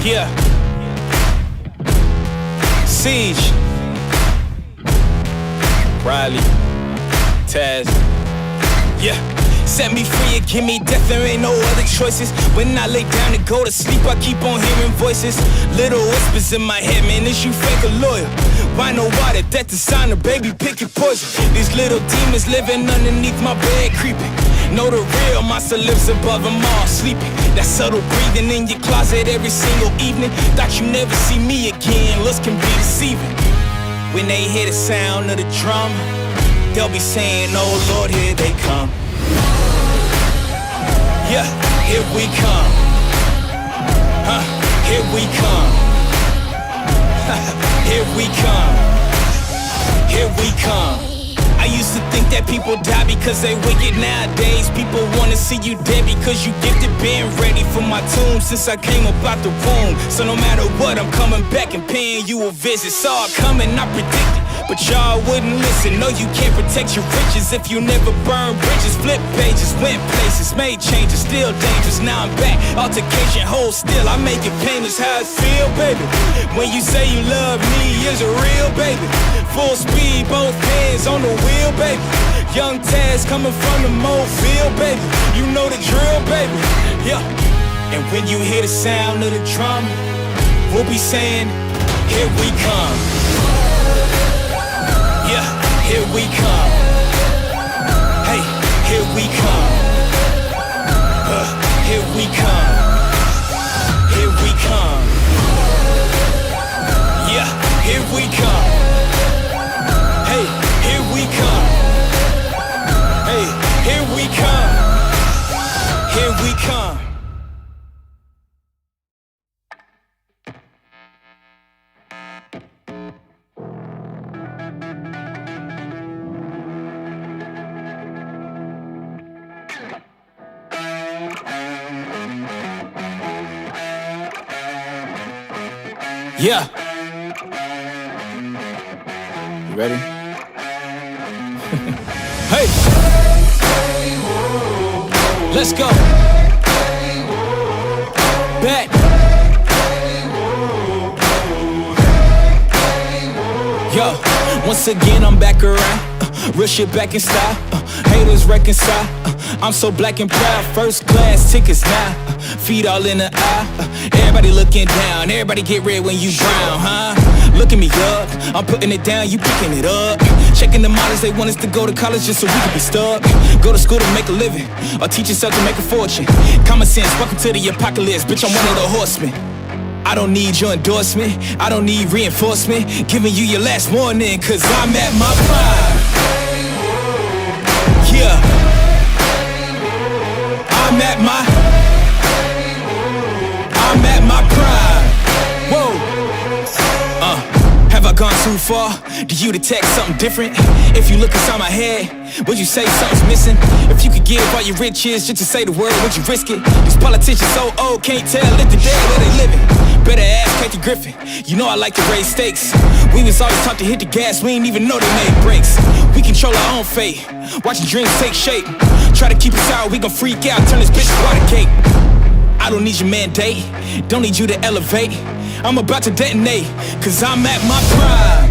Yeah. Siege. Riley. Taz. Yeah. Set me free and give me death, there ain't no other choices. When I lay down to go to sleep, I keep on hearing voices. Little whispers in my head, man, is you fake or loyal? Why no water, that designer, baby, pick your poison. These little demons living underneath my bed, creeping. Know the real monster lives above them all, sleeping. That subtle breathing in your closet every single evening. Thought you never see me again, looks can be deceiving. When they hear the sound of the drum, they'll be saying, oh Lord, here they come. Yeah, here we come. Here we come. Here we come. Here we come. I used to think that people die because they wicked. Nowadays people wanna see you dead because you gifted. Been ready for my tomb since I came up out the womb. So no matter what, I'm coming back and paying you a visit. Saw it coming, I predicted, but y'all wouldn't listen. No, you can't protect your riches if you never burn bridges. Flip pages, went places, made changes, still dangerous. Now I'm back, altercation, hold still. I make it painless how it feel, baby. When you say you love me, is it real, baby? Full speed, both hands on the wheel, baby. Young Taz coming from the Mobile, baby. You know the drill, baby. Yeah. And when you hear the sound of the drum, we'll be saying, here we come. Yeah, here we come. Hey, here we come. Here we come. Here we come. Yeah, here we come. Hey, here we come. Hey, here we come. Here we come. Yeah. You ready? Hey. Let's go. Bet. Yo, once again I'm back around. Real shit back in style. Haters reconcile. I'm so black and proud. First class tickets now. Feet all in the eye. Everybody looking down. Everybody get red when you drown, huh? Looking me up. I'm putting it down, you picking it up. Checking the models, they want us to go to college just so we can be stuck. Go to school to make a living, or teach yourself to make a fortune. Common sense, welcome to the apocalypse. Bitch, I'm one of the horsemen. I don't need your endorsement, I don't need reinforcement. Giving you your last warning, cause I'm at my prime. Yeah. I'm at my prime. Whoa. Have I gone too far? Do you detect something different? If you look inside my head, would you say something's missing? If you could give all your riches just to say the word, would you risk it? These politicians so old, can't tell if the dead where they living. Better ask Kathy Griffin, you know I like to raise stakes. We was always taught to hit the gas, we ain't even know they made brakes. We control our own fate, watching dreams take shape. Try to keep us out, we gon' freak out, turn this bitch to Watergate. I don't need your mandate, don't need you to elevate. I'm about to detonate, cause I'm at my prime.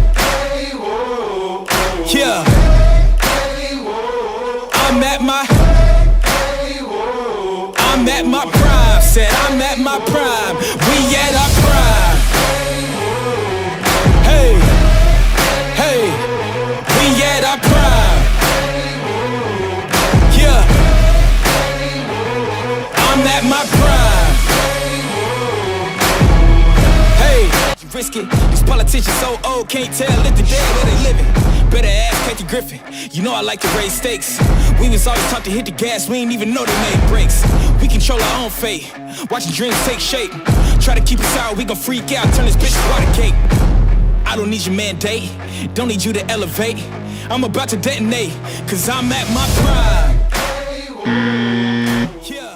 Yeah. I'm at my prime. Said I'm at my prime. We at our prime. Hey, hey, we risk it. These politicians so old, can't tell if they're dead or they living. Better ask Kathy Griffin, you know I like to raise stakes. We was always taught to hit the gas, we ain't even know they made brakes. We control our own fate, watching dreams take shape. Try to keep us out, we gon' freak out, turn this bitch to water cake. I don't need your mandate, don't need you to elevate. I'm about to detonate, cause I'm at my prime. Yeah.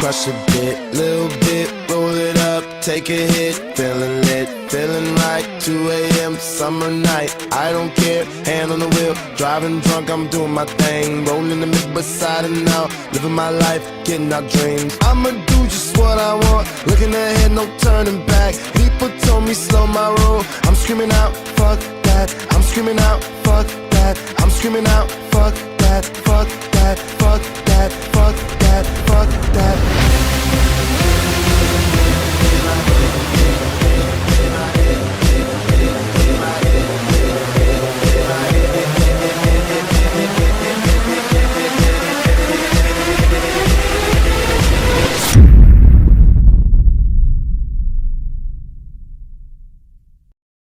Crush a bit, little bit, roll it up, take a hit, feeling lit, feeling right, 2 a.m. summer night, I don't care, hand on the wheel, driving drunk, I'm doing my thing, rolling the mid beside and out, living my life, getting our dreams. I'ma do just what I want, looking ahead, no turning back. People told me slow my roll, I'm screaming out, fuck that, I'm screaming out, fuck that, I'm screaming out, fuck that, fuck that.